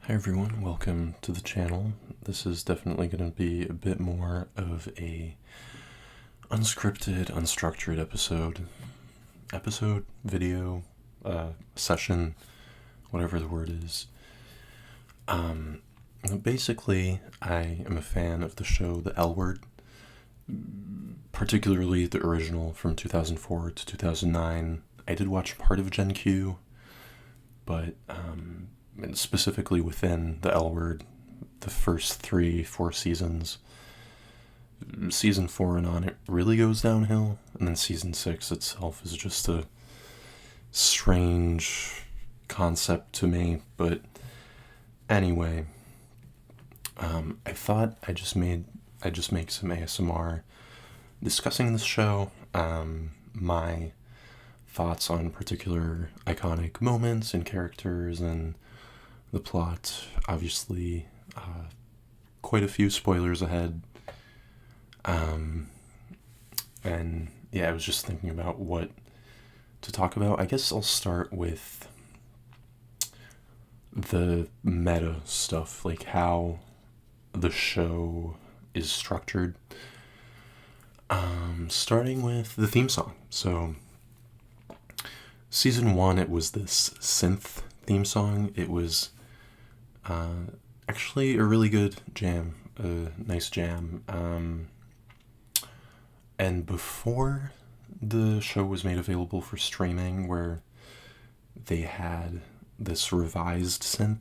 Hi everyone, welcome to the channel. This is definitely going to be a bit more of a unscripted, unstructured video, session, whatever the word is. Basically, I am a fan of the show The L Word, particularly the original from 2004 to 2009. I did watch part of Gen Q, but specifically within the L Word, the first 3-4 seasons. Season 4 and on, it really goes downhill, and then season 6 itself is just a strange concept to me. But anyway, I thought I'd just make some ASMR discussing this show, my thoughts on particular iconic moments and characters and the plot. Obviously, quite a few spoilers ahead. And yeah, I was just thinking about what to talk about. I guess I'll start with the meta stuff, like how the show is structured. Starting with the theme song. So, season 1, it was this synth theme song. It was actually a really good jam, a nice jam. And before the show was made available for streaming, where they had this revised synth,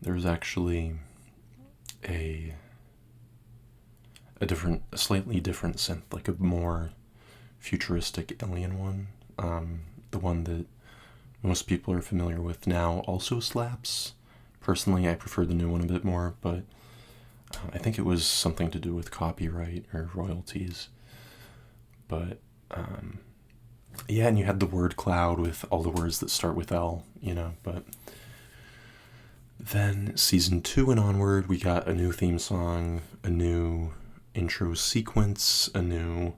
there was actually a slightly different synth, like a more futuristic alien one. The one that most people are familiar with now also slaps. Personally, I prefer the new one a bit more, but I think it was something to do with copyright or royalties. But yeah, and you had the word cloud with all the words that start with L, but then season 2 and onward, we got a new theme song, a new intro sequence, a new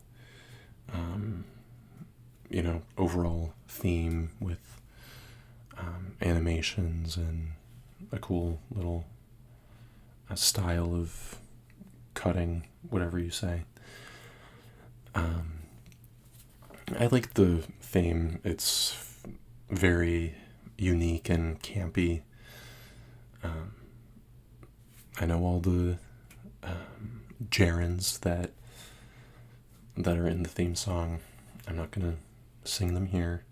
overall theme with animations and a cool little style of cutting, whatever you say. I like the theme. It's very unique and campy. I know all the gerunds that are in the theme song. I'm not gonna sing them here.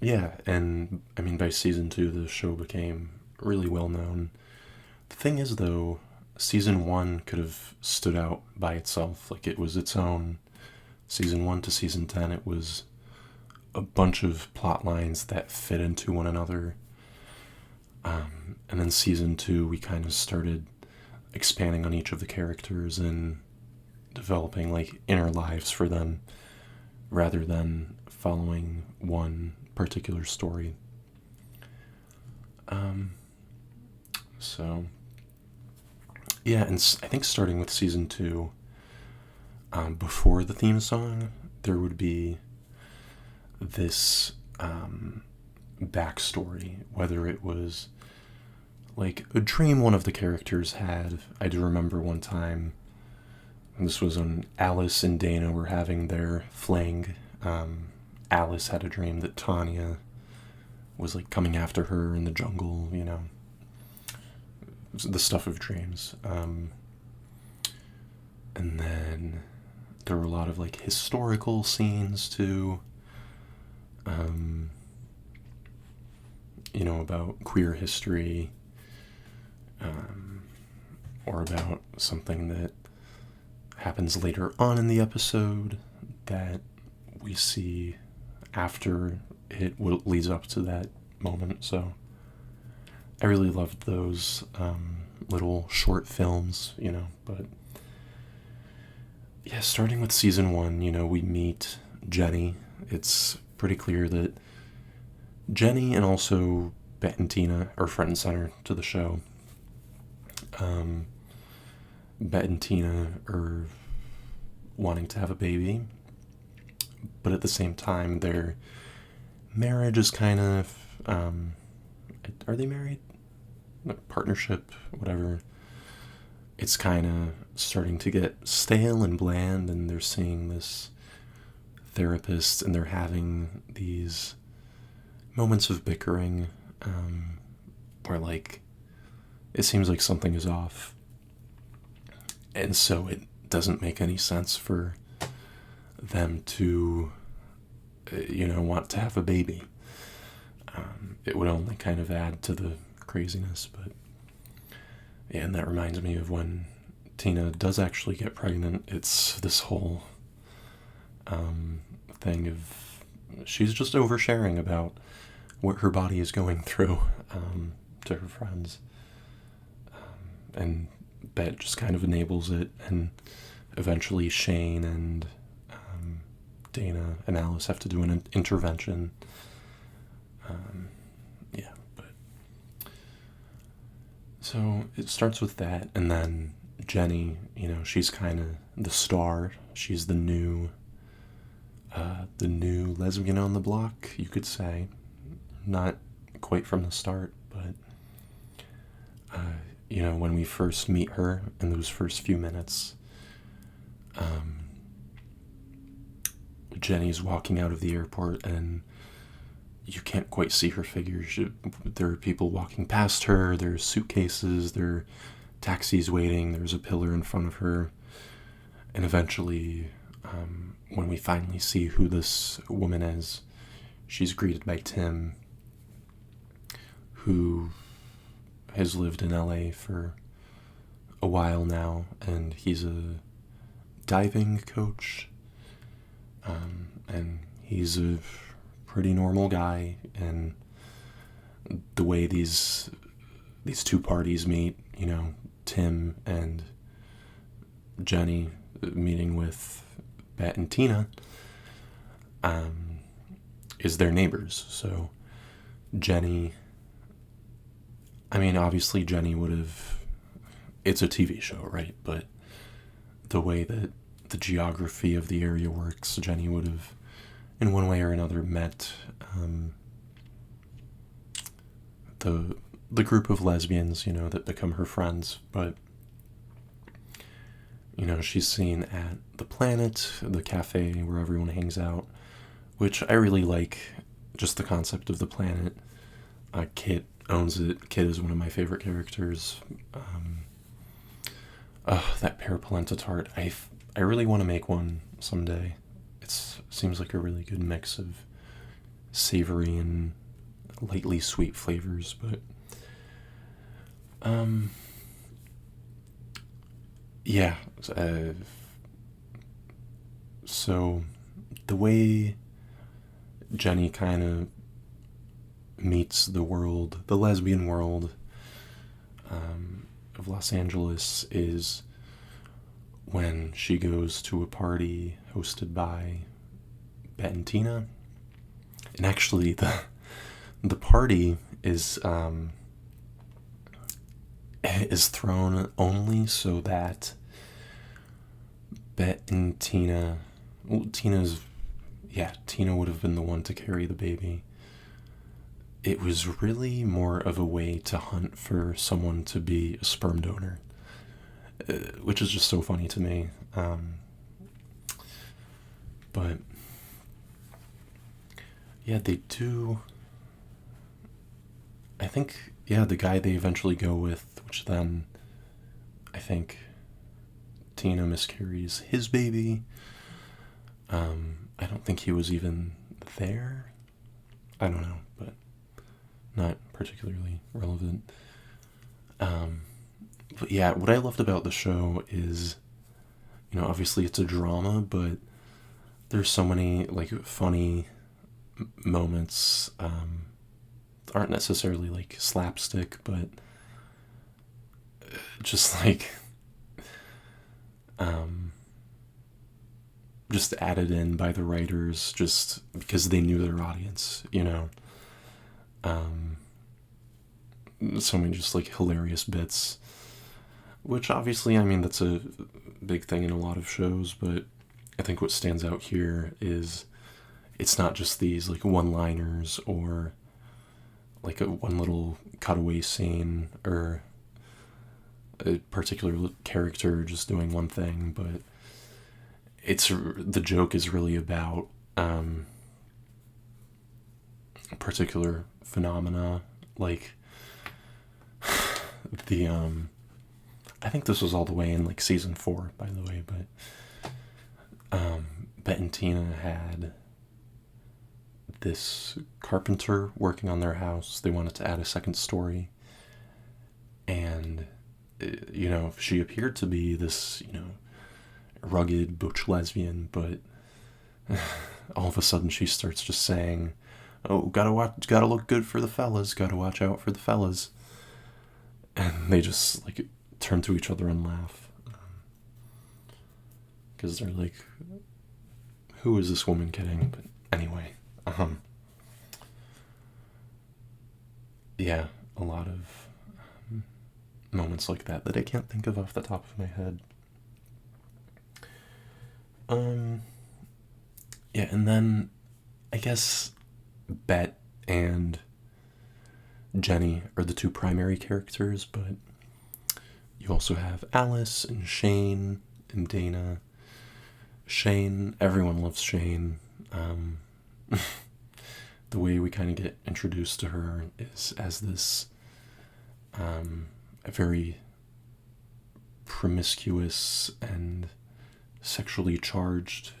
Yeah, and I mean, by season 2, the show became really well known. The thing is, though, season 1 could have stood out by itself. Like, it was its own. Season 1 to season 10, it was a bunch of plot lines that fit into one another. And then season 2, we kind of started expanding on each of the characters and developing, like, inner lives for them, rather than following one particular story. So yeah, and I think starting with season 2, before the theme song, there would be this backstory, whether it was like a dream one of the characters had. I do remember one time, this was when Alice and Dana were having their fling. Alice had a dream that Tanya was like coming after her in the jungle, the stuff of dreams. And then there were a lot of like historical scenes too, about queer history, or about something that happens later on in the episode that we see after it leads up to that moment. So I really loved those little short films, but yeah, starting with season 1, we meet Jenny. It's pretty clear that Jenny and also Bet and Tina are front and center to the show. Bet and Tina are wanting to have a baby, but at the same time, they're marriage is kind of, are they married? Partnership, whatever. It's kind of starting to get stale and bland, and they're seeing this therapist, and they're having these moments of bickering, where like it seems like something is off, and so it doesn't make any sense for them to, want to have a baby. It would only kind of add to the craziness, but yeah, and that reminds me of when Tina does actually get pregnant. It's this whole thing of she's just oversharing about what her body is going through to her friends, and Bet just kind of enables it, and eventually Shane and Dana and Alice have to do an intervention. Yeah, but so it starts with that, and then Jenny, she's kind of the star. She's the new lesbian on the block, you could say. Not quite from the start, but when we first meet her in those first few minutes, Jenny's walking out of the airport, and you can't quite see her figure. There are people walking past her, there's suitcases, there are taxis waiting, there's a pillar in front of her, and eventually, when we finally see who this woman is, she's greeted by Tim, who has lived in LA for a while now, and he's a diving coach, and he's a pretty normal guy, and the way these two parties meet, Tim and Jenny meeting with Bet and Tina, is their neighbors. So Jenny, obviously Jenny would have, it's a TV show, right? But the way that the geography of the area works, Jenny would have, in one way or another, met the group of lesbians, that become her friends. But, she's seen at the Planet, the cafe where everyone hangs out, which I really like, just the concept of the Planet. Kit owns it. Kit is one of my favorite characters. That pear polenta tart. I really want to make one someday. It seems like a really good mix of savory and lightly sweet flavors, but yeah. So the way Jenny kind of meets the lesbian world of Los Angeles, is when she goes to a party hosted by Bet and Tina. And actually, the party is thrown only so that Bet and Tina, Tina would have been the one to carry the baby. It was really more of a way to hunt for someone to be a sperm donor, which is just so funny to me. But yeah, they do. I think, the guy they eventually go with, which then I think Tina miscarries his baby. I don't think he was even there. I don't know, but not particularly relevant. But yeah, what I loved about the show is, obviously it's a drama, but there's so many like funny moments. Aren't necessarily like slapstick, but just like just added in by the writers just because they knew their audience, so many just like hilarious bits, which obviously, that's a big thing in a lot of shows, but I think what stands out here is it's not just these like one-liners or like one little cutaway scene or a particular character just doing one thing, but the joke is really about particular phenomena, like the I think this was all the way in like season 4, by the way, but Bet and Tina had this carpenter working on their house. They wanted to add a second story, and she appeared to be this rugged butch lesbian, but all of a sudden she starts just saying, "Oh, gotta look good for the fellas, gotta watch out for the fellas," and they just like turn to each other and laugh because they're like, "Who is this woman kidding?" But anyway, yeah, a lot of moments like that I can't think of off the top of my head. Yeah, and then I guess Bet and Jenny are the two primary characters, but you also have Alice and Shane and Dana. Shane, everyone loves Shane. The way we kind of get introduced to her is as this a very promiscuous and sexually charged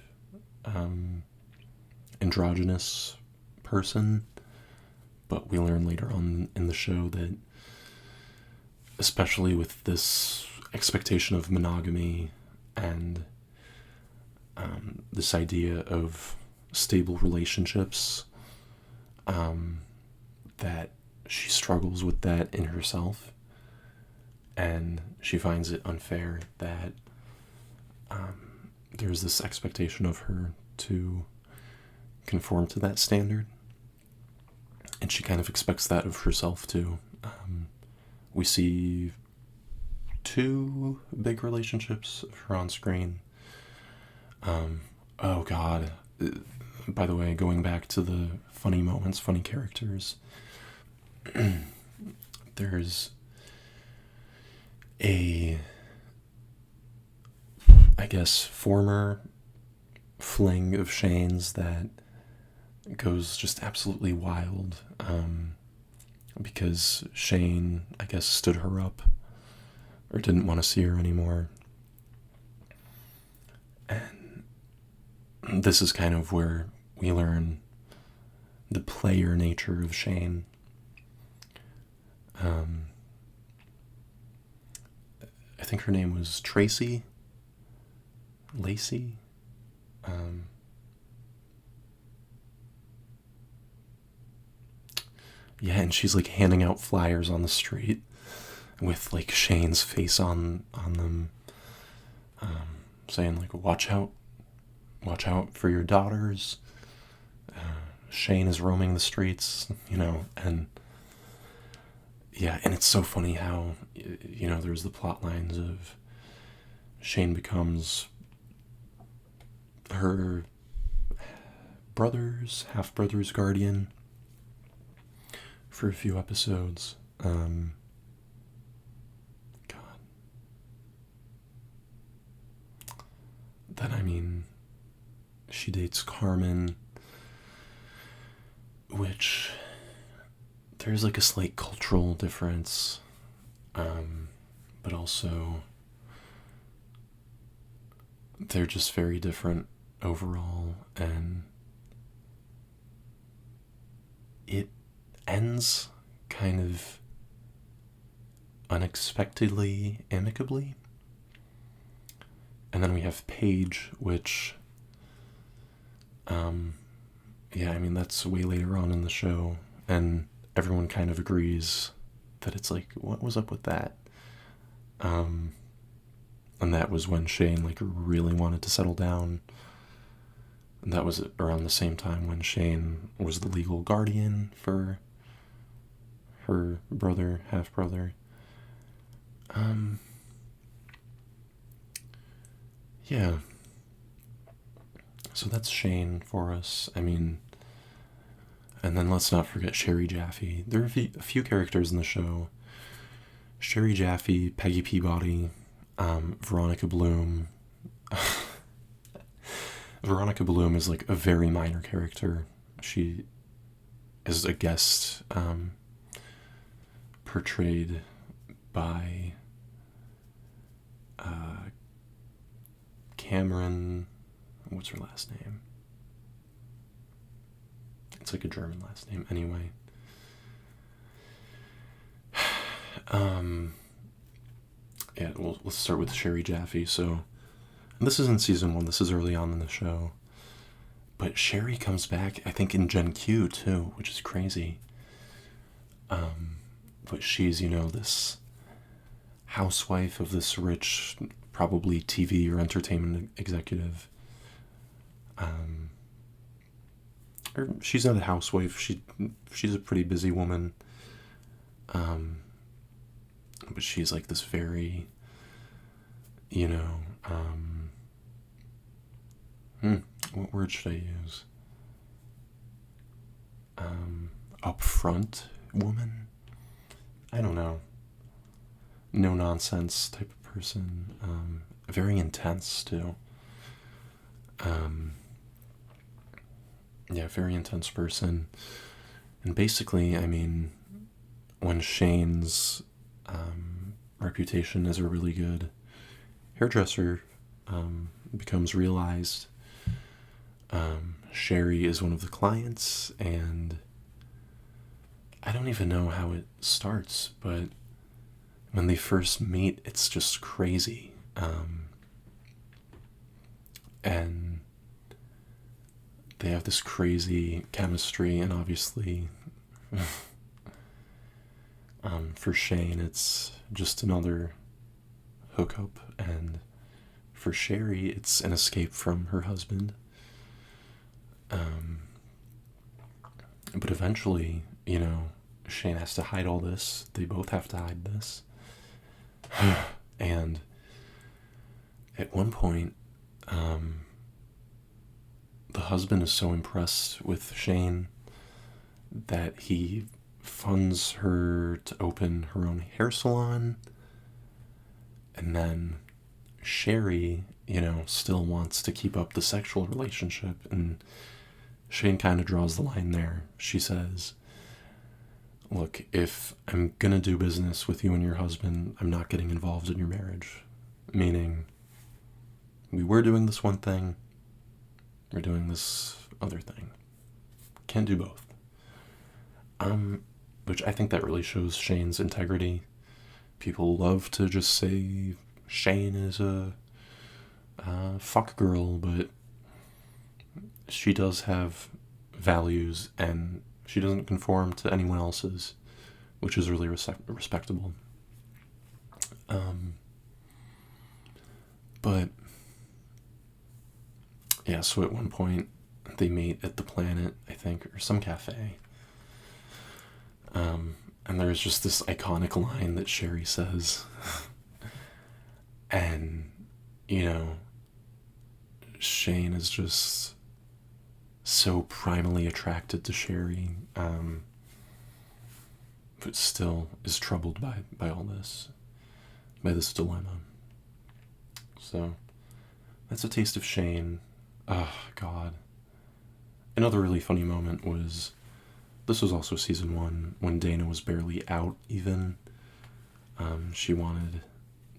androgynous person, but we learn later on in the show that, especially with this expectation of monogamy and this idea of stable relationships, that she struggles with that in herself, and she finds it unfair that there's this expectation of her to conform to that standard, and she kind of expects that of herself too. We see 2 big relationships of her on screen. Oh god, by the way, going back to the funny moments, funny characters, there's a, I guess, former fling of Shane's that goes just absolutely wild, because Shane, I guess, stood her up or didn't want to see her anymore. And this is kind of where we learn the player nature of Shane. I think her name was Lacey. Yeah, and she's like handing out flyers on the street with like Shane's face on them, saying like, watch out for your daughters. Shane is roaming the streets, and yeah, and it's so funny how, there's the plot lines of Shane becomes her half-brother's guardian for a few episodes. God. Then, she dates Carmen, which there's like a slight cultural difference, but also they're just very different overall, and it ends kind of unexpectedly amicably. And then we have Paige, which that's way later on in the show, and everyone kind of agrees that it's like, what was up with that? And that was when Shane like really wanted to settle down. And that was around the same time when Shane was the legal guardian for her half-brother. Yeah. So that's Shane for us. I mean, and then let's not forget Sherry Jaffe. There are a few characters in the show. Sherry Jaffe, Peggy Peabody, Veronica Bloom. Veronica Bloom is like a very minor character. She is a guest portrayed by Cameron. What's her last name? It's like a German last name. Anyway. Yeah, well, let's start with Sherry Jaffe. So, this is in season 1. This is early on in the show. But Sherry comes back, I think, in Gen Q, too, which is crazy. But she's, this housewife of this rich, probably TV or entertainment executive. Or she's not a housewife. She's a pretty busy woman. But she's like this very, what word should I use? Upfront woman? I don't know. No nonsense type of person. Very intense too. Yeah, very intense person. And basically, I mean, when Shane's reputation as a really good hairdresser becomes realized, Sherry is one of the clients, and I don't even know how it starts, but when they first meet, it's just crazy. And they have this crazy chemistry, and obviously for Shane it's just another hookup, and for Sherry it's an escape from her husband. But eventually, Shane has to hide all this. They both have to hide this. And at one point, the husband is so impressed with Shane that he funds her to open her own hair salon. And then Sherry, still wants to keep up the sexual relationship. And Shane kind of draws the line there. She says, look, if I'm going to do business with you and your husband, I'm not getting involved in your marriage. Meaning, we were doing this one thing, we're doing this other thing. Can't do both. Which I think that really shows Shane's integrity. People love to just say Shane is a fuck girl, but she does have values, and she doesn't conform to anyone else's, which is really respectable. But yeah, so at one point they meet at the Planet, I think, or some cafe. And there's just this iconic line that Sherry says. And, Shane is just so primally attracted to Sherry, but still is troubled by all this, by this dilemma. So, that's a taste of Shane. Oh, God. Another really funny moment was, this was also season 1, when Dana was barely out even. She wanted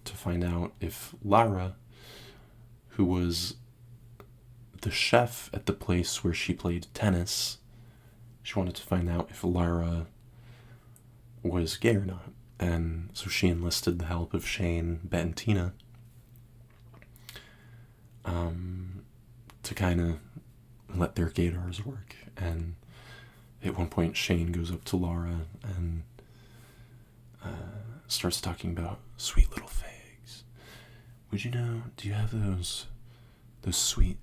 to find out if Lara, who was the chef at the place where she played tennis, she wanted to find out if Lara was gay or not. And so she enlisted the help of Shane, Bet, and Tina to kind of let their gaydars work. And at one point, Shane goes up to Lara and starts talking about sweet little figs. Do you have those sweet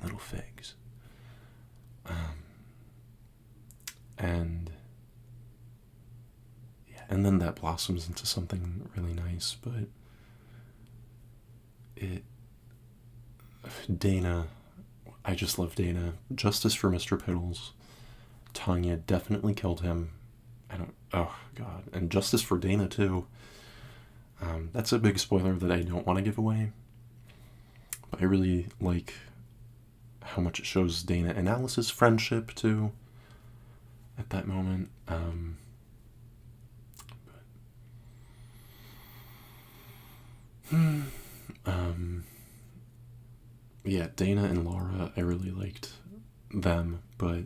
little figs? And then that blossoms into something really nice, but Dana, I just love Dana. Justice for Mr. Piddles. Tanya definitely killed him. I don't. Oh God. And justice for Dana too. That's a big spoiler that I don't want to give away. But I really like how much it shows Dana and Alice's friendship too. At that moment. Yeah, Dana and Laura, I really liked them, but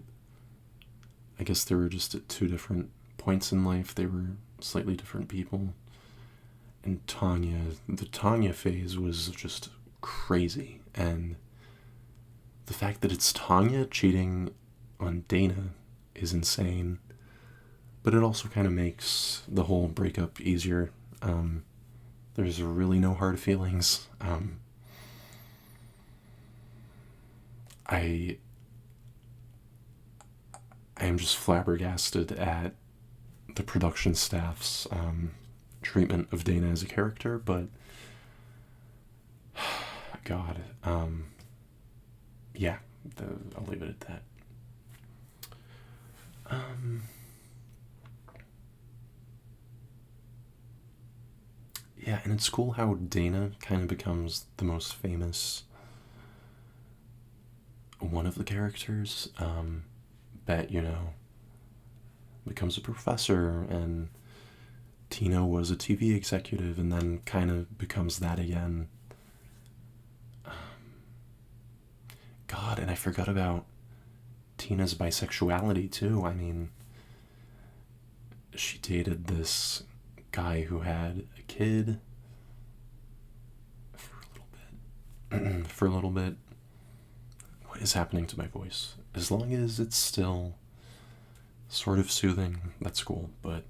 I guess they were just at two different points in life. They were slightly different people. And Tanya, the Tanya phase was just crazy. And the fact that it's Tanya cheating on Dana is insane. But it also kind of makes the whole breakup easier. There's really no hard feelings. I am just flabbergasted at the production staff's treatment of Dana as a character, but God, yeah, I'll leave it at that. Yeah, and it's cool how Dana kind of becomes the most famous one of the characters. Bet, becomes a professor, and Tina was a TV executive, and then kind of becomes that again. God, and I forgot about Tina's bisexuality too. I mean, she dated this guy who had a kid for a little bit. For a little bit. What is happening to my voice? As long as it's still sort of soothing, that's cool, but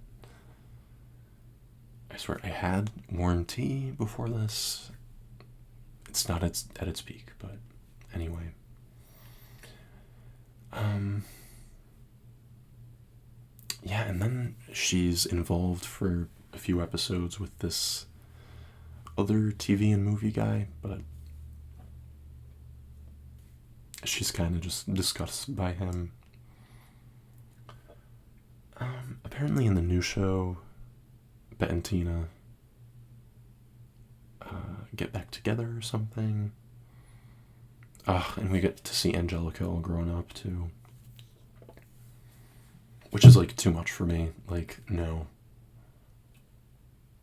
I swear I had warm tea before this. It's not at its peak, but anyway. Yeah, and then she's involved for a few episodes with this other TV and movie guy, but she's kind of just disgusted by him. Apparently in the new show, Bet and Tina get back together or something. And we get to see Angelica all grown up too. Which is like too much for me. Like, no.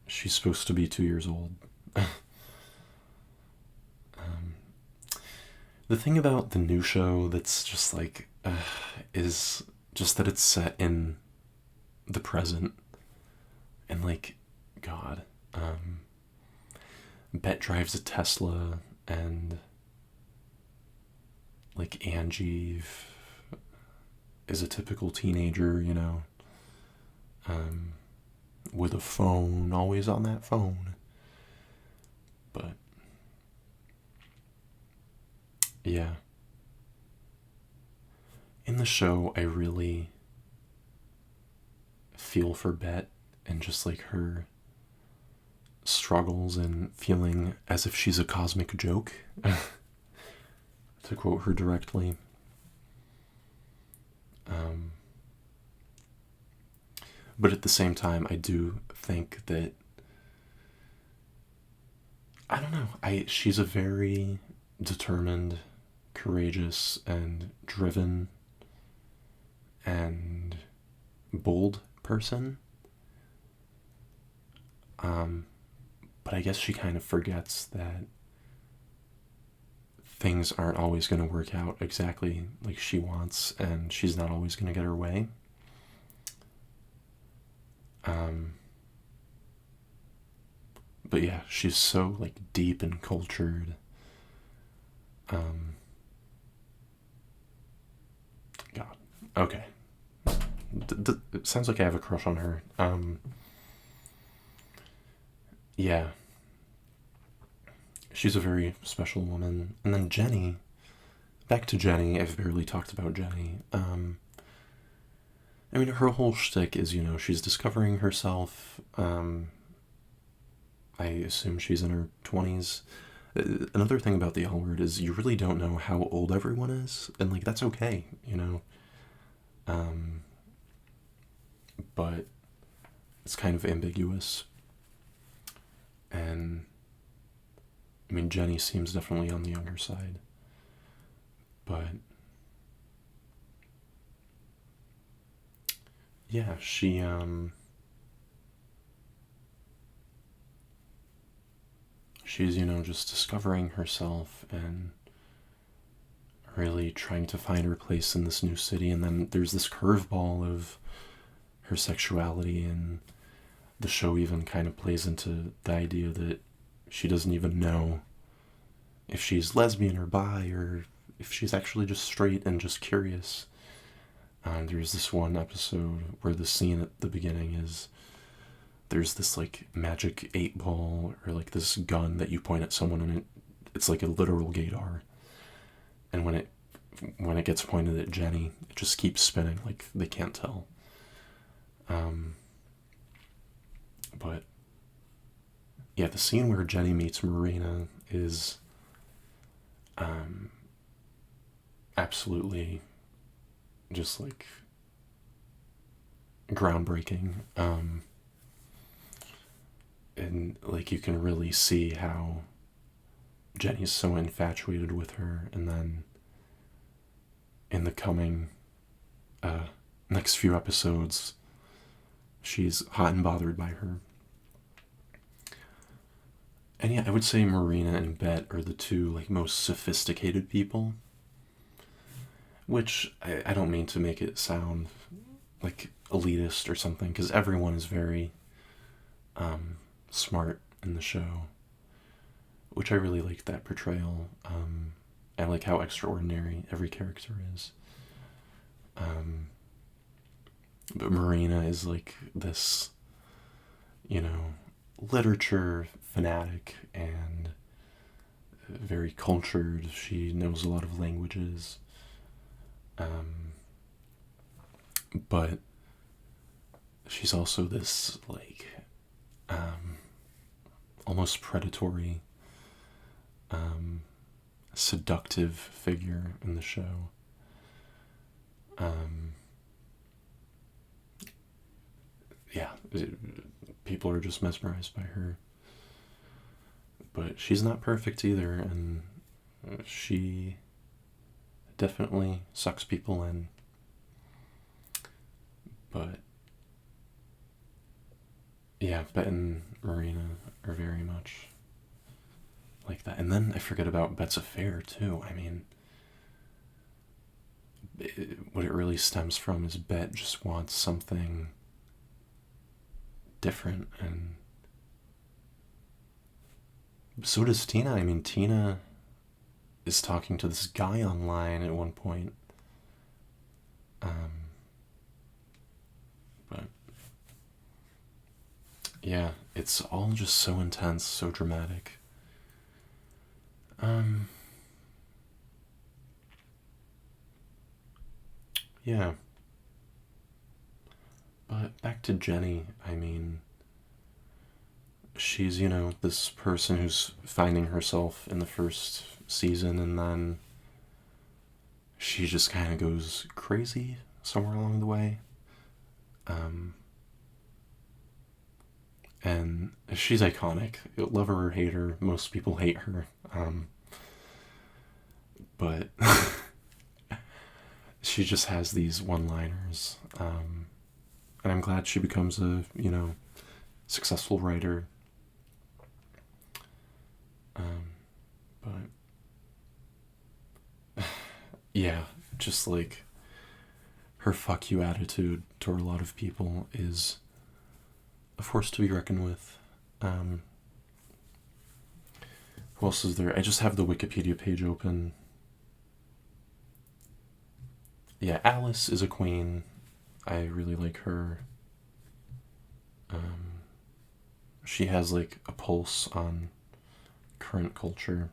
She's supposed to be 2 years old. The thing about the new show that's just like, is just that it's set in the present. And like, God. Bet drives a Tesla, and like Angie is a typical teenager, with a phone, always on that phone. But yeah, in the show, I really feel for Bet and just like her struggles and feeling as if she's a cosmic joke, to quote her directly. But at the same time, I do think that, I don't know, she's a very determined, courageous, and driven, and bold person. But I guess she kind of forgets that things aren't always going to work out exactly like she wants, and she's not always going to get her way. But yeah, she's so like deep and cultured. God. Okay. It sounds like I have a crush on her. Yeah. She's a very special woman. And then Jenny. Back to Jenny. I've barely talked about Jenny. I mean, her whole shtick is, she's discovering herself. I assume she's in her 20s. Another thing about the L Word is you really don't know how old everyone is, and like that's okay, you know. Um, but it's kind of ambiguous, and I mean Jenny seems definitely on the younger side, but yeah, she's just discovering herself and really trying to find her place in this new city, and then there's this curveball of her sexuality, and the show even kind of plays into the idea that she doesn't even know if she's lesbian or bi or if she's actually just straight and just curious. There's this one episode where the scene at the beginning is there's this like magic 8 ball or like this gun that you point at someone and it's like a literal gaydar, and when it gets pointed at Jenny, it just keeps spinning like they can't tell. But yeah, the scene where Jenny meets Marina is absolutely just like groundbreaking. And like you can really see how Jenny's so infatuated with her, and then in the coming next few episodes, she's hot and bothered by her. And yeah, I would say Marina and Bet are the two like most sophisticated people. Which I don't mean to make it sound like elitist or something, because everyone is very smart in the show, which I really like that portrayal. I like how extraordinary every character is. But Marina is like this, literature fanatic and very cultured. She knows a lot of languages. But she's also this like almost predatory, seductive figure in the show. Yeah, people are just mesmerized by her. But she's not perfect either, and she definitely sucks people in. But yeah, Bet and Marina are very much like that. And then I forget about Bet's affair too. I mean, what it really stems from is Bet just wants something different, and so does Tina. I mean, Tina is talking to this guy online at one point. But yeah, it's all just so intense, so dramatic. Yeah, but back to Jenny. I mean, she's, this person who's finding herself in the first season, and then she just kind of goes crazy somewhere along the way. And she's iconic. Love her or hate her, most people hate her. But she just has these one-liners. And I'm glad she becomes a, successful writer. But yeah, just like her fuck you attitude toward a lot of people is a force to be reckoned with. Who else is there? I just have the Wikipedia page open. Yeah, Alice is a queen. I really like her. She has like a pulse on current culture.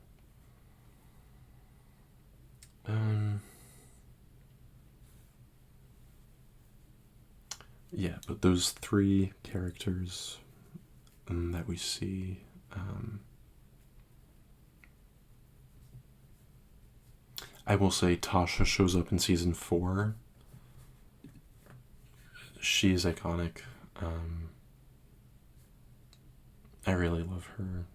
Yeah, but those three characters that we see, I will say Tasha shows up in season 4. She is iconic. I really love her.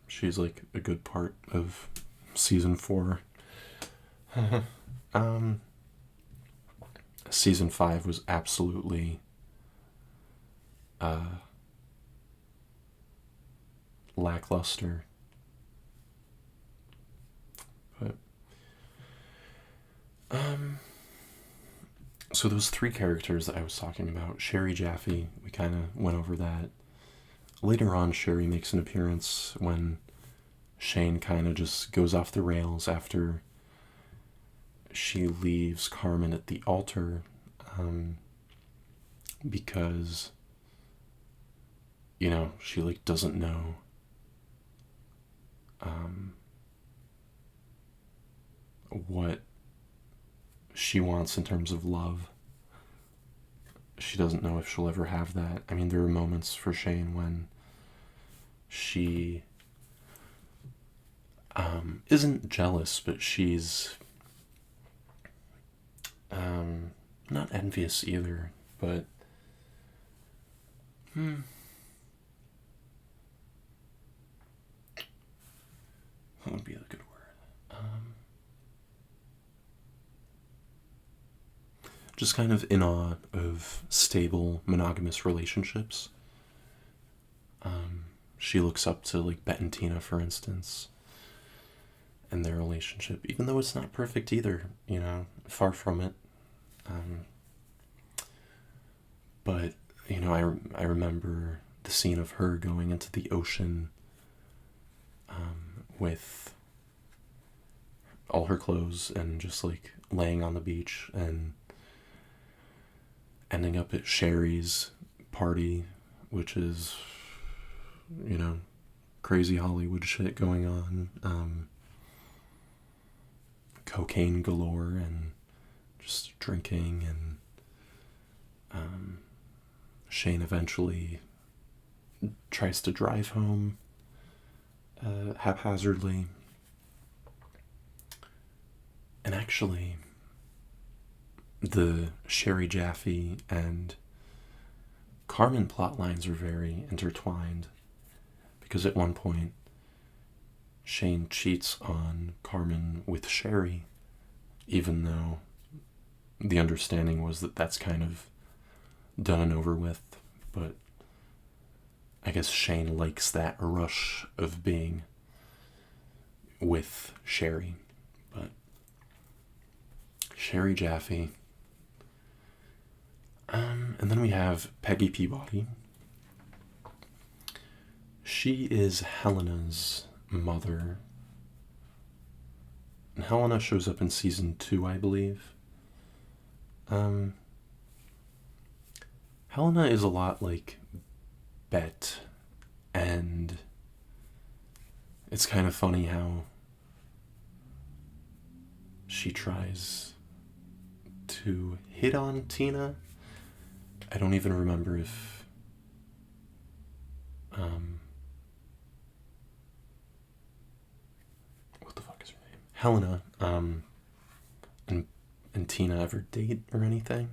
She's like a good part of season 4. um, Season 5 was absolutely lackluster. But so those 3 characters that I was talking about, Sherry, Jaffe, we kind of went over that. Later on, Sherry makes an appearance when Shane kind of just goes off the rails after she leaves Carmen at the altar, because, you know, she like doesn't know what she wants in terms of love. She doesn't know if she'll ever have that. I mean, there are moments for Shane when she isn't jealous, but she's not envious either, but what would be a good word? Just kind of in awe of stable monogamous relationships. She looks up to like Bet and Tina, for instance, and their relationship, even though it's not perfect either, you know, far from it. But, you know, I remember the scene of her going into the ocean with all her clothes and just like laying on the beach and ending up at Sherry's party, which is, you know, crazy Hollywood shit going on. Cocaine galore and just drinking, and Shane eventually tries to drive home haphazardly. And actually, the Sherry, Jaffe, and Carmen plot lines are very intertwined, because at one point Shane cheats on Carmen with Sherry, even though the understanding was that that's kind of done and over with. But I guess Shane likes that rush of being with Sherry. But Sherry, Jaffe. And then we have Peggy Peabody. She is Helena's mother. And Helena shows up in season 2, I believe. Helena is a lot like Bet, and it's kind of funny how she tries to hit on Tina. I don't even remember if what the fuck is her name? Helena and Tina ever date or anything.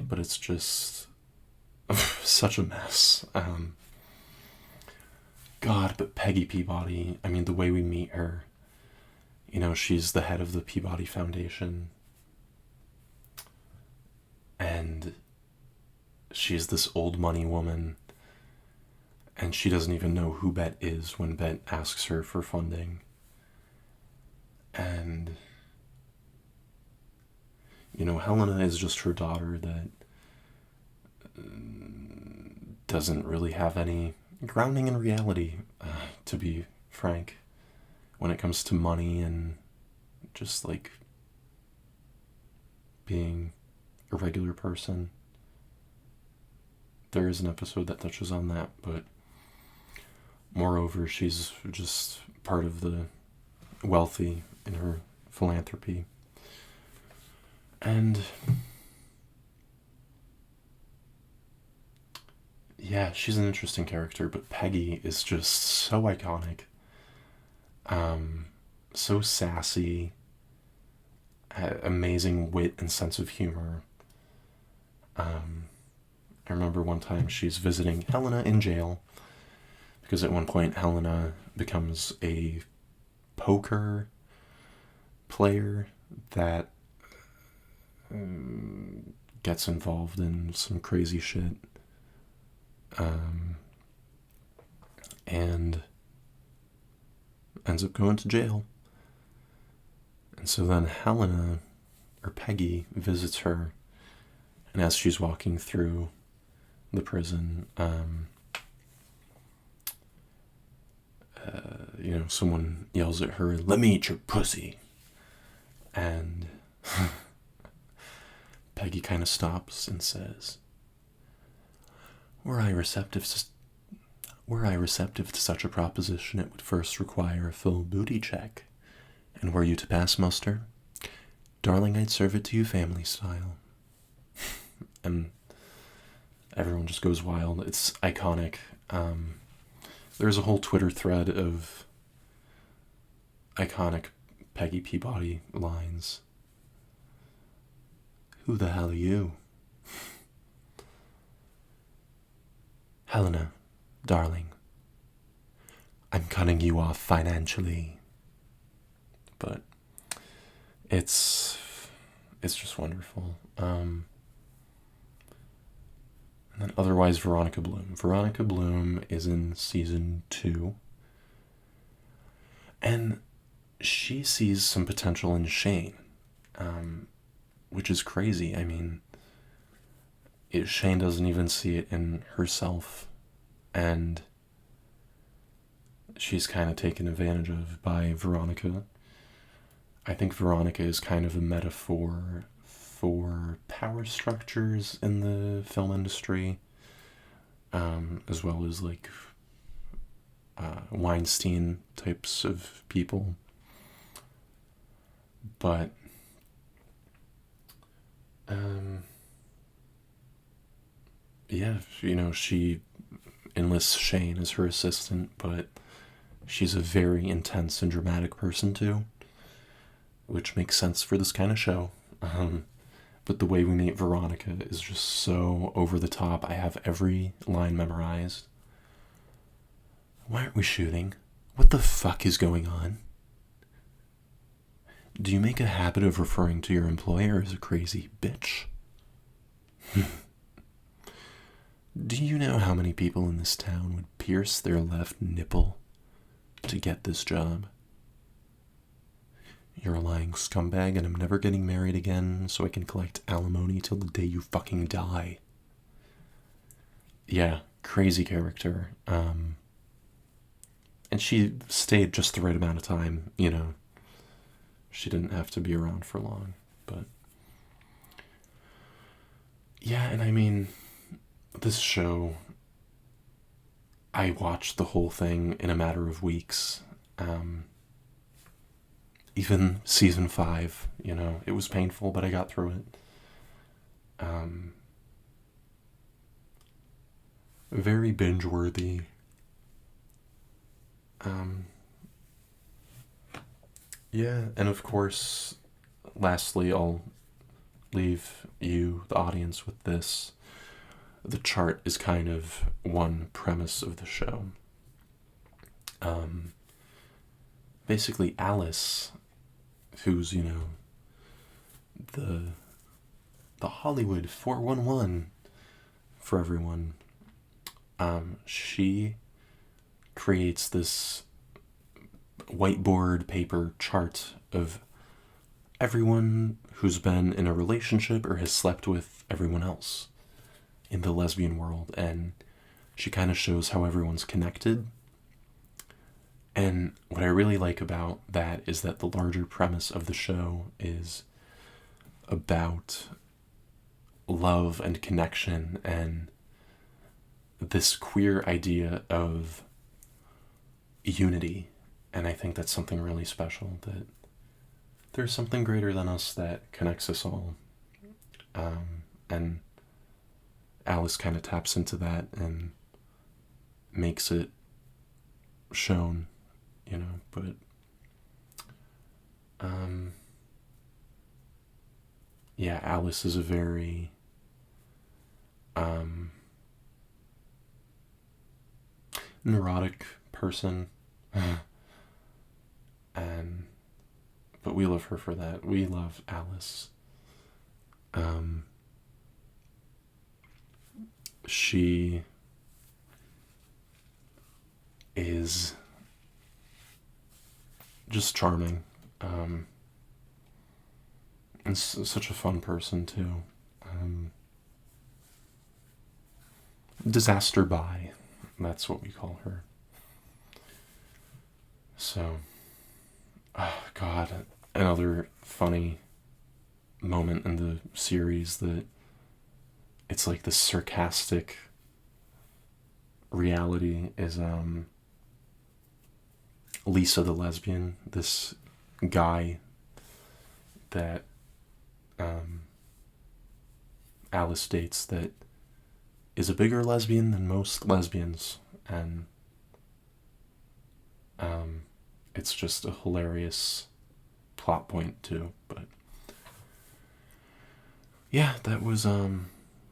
But it's just such a mess. God, but Peggy Peabody, I mean, the way we meet her, you know, she's the head of the Peabody Foundation, and she's this old money woman, and she doesn't even know who Bet is when Bet asks her for funding. And, you know, Helena is just her daughter that doesn't really have any grounding in reality, to be frank, when it comes to money and just like being a regular person. There is an episode that touches on that, but moreover, she's just part of the wealthy in her philanthropy. And Yeah, she's an interesting character, but Peggy is just so iconic. Um, so sassy, amazing wit and sense of humor. Um, I remember one time she's visiting Helena in jail because at one point Helena becomes a poker player that gets involved in some crazy shit. Um, and ends up going to jail. And so then Helena, or Peggy, visits her, and as she's walking through the prison, someone yells at her, "Let me eat your pussy." And Peggy kind of stops and says, Were I receptive to such a proposition, it would first require a full booty check. And were you to pass muster, darling, I'd serve it to you family style." And everyone just goes wild. It's iconic. There's a whole Twitter thread of iconic Peggy Peabody lines. "Who the hell are you?" "Helena, darling, I'm cutting you off financially." But it's just wonderful. And then otherwise, Veronica Bloom. Veronica Bloom is in season 2. And she sees some potential in Shane, which is crazy. I mean, Shane doesn't even see it in herself. And she's kind of taken advantage of by Veronica. I think Veronica is kind of a metaphor for power structures in the film industry, as well as like Weinstein types of people. But yeah, she enlists Shane as her assistant, but she's a very intense and dramatic person too, which makes sense for this kind of show. But the way we meet Veronica is just so over the top. I have every line memorized. "Why aren't we shooting? What the fuck is going on? Do you make a habit of referring to your employer as a crazy bitch? Do you know how many people in this town would pierce their left nipple to get this job? You're a lying scumbag, and I'm never getting married again, so I can collect alimony till the day you fucking die." Yeah, crazy character. And she stayed just the right amount of time, She didn't have to be around for long, but yeah, and I mean, this show, I watched the whole thing in a matter of weeks. Even season 5, it was painful, but I got through it. Very binge-worthy. Yeah, and of course, lastly, I'll leave you, the audience, with this. The chart is kind of one premise of the show. Basically, Alice, who's, the Hollywood 411 for everyone, she creates this whiteboard paper chart of everyone who's been in a relationship or has slept with everyone else in the lesbian world, and she kind of shows how everyone's connected. And what I really like about that is that the larger premise of the show is about love and connection and this queer idea of unity. And I think that's something really special, that there's something greater than us that connects us all. And Alice kind of taps into that and makes it shown, but yeah, Alice is a very neurotic person, and but we love her for that. We love Alice. She is just charming, and such a fun person too. Disaster Bye, that's what we call her. So, oh God, another funny moment in the series that it's like this sarcastic reality is Lisa the lesbian, this guy that Alice dates that is a bigger lesbian than most lesbians, and it's just a hilarious plot point too. But yeah, that was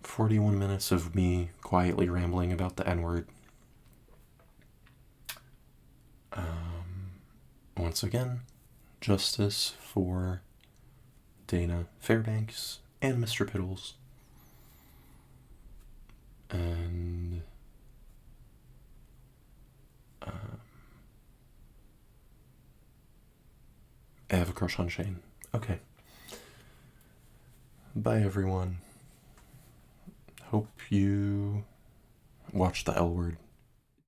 41 minutes of me quietly rambling about the N-word. Once again, justice for Dana Fairbanks and Mr. Piddles. And I have a crush on Shane. Okay. Bye, everyone. Hope you watch the L Word.